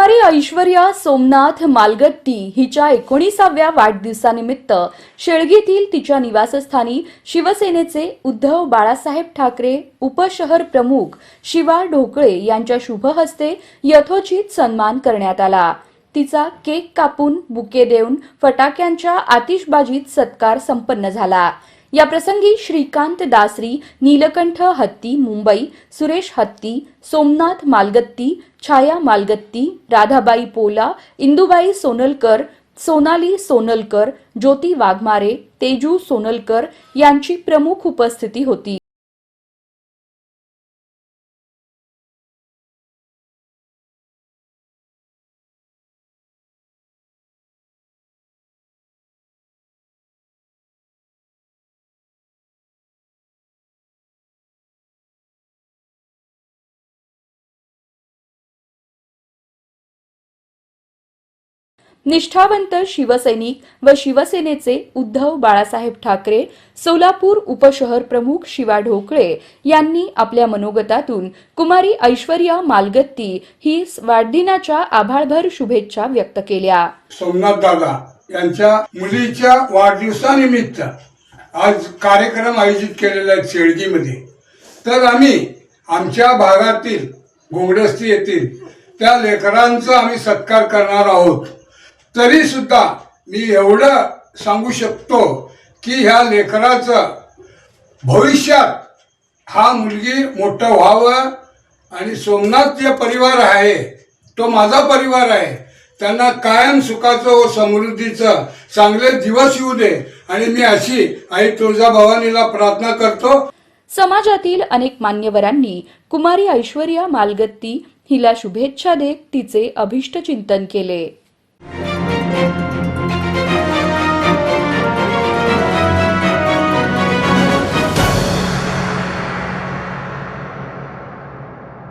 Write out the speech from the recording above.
कुमारी ऐश्वर्या सोमनाथ मालगत्ती हिच्या 19व्या वाढदिवसानिमित्त शेळगीतील तिच्या निवासस्थानी शिवसेनेचे उद्धव बाळासाहेब ठाकरे उपशहर प्रमुख शिवा ढोकळे यांच्या शुभ हस्ते यथोचित सन्मान करण्यात आला। तिचा केक कापून बुके देऊन फटाक्यांच्या आतिषबाजीत सत्कार संपन्न झाला। या प्रसंगी श्रीकांत दासरी, नीलकंठ हत्ती मुंबई, सुरेश हत्ती, सोमनाथ मालगत्ती, छाया मालगत्ती, राधाबाई पोला, इंदुबाई सोनलकर, सोनाली सोनलकर, ज्योती वाघमारे, तेजू सोनलकर यांची प्रमुख उपस्थिती होती। निष्ठावंत शिवसैनिक व शिवसेनेचे उद्धव बाळासाहेब ठाकरे, सोलापूर उपशहर प्रमुख शिवा ढोकळे यांनी आपल्या मनोगतातून कुमारी ऐश्वर्या मालगत्ती ही वाढदिनाच्या आभाळभर शुभेच्छा व्यक्त केल्या। सोमनाथ दादा यांच्या मुलीच्या वाढदिवसानिमित्त आज कार्यक्रम आयोजित केलेला आहे शेळगीमध्ये। तर आम्ही आमच्या भागातील घोंगडस्ती येथील त्या लेकरांचा आम्ही सत्कार करणार आहोत। तरी सुद्धा मी एवढं सांगू शकतो की ह्या लेकराचं भविष्यात हा मुलगी मोठं व्हावं आणि सोमनाथ जे परिवार आहे तो माझा परिवार आहे, त्यांना कायम सुखाचं व समृद्धीचं चांगले दिवस येऊ दे आणि मी अशी आई तुळजाभवानीला प्रार्थना करतो। समाजातील अनेक मान्यवरांनी कुमारी ऐश्वर्या मालगत्ती हिला शुभेच्छा देत तिचे अभिष्ट चिंतन केले।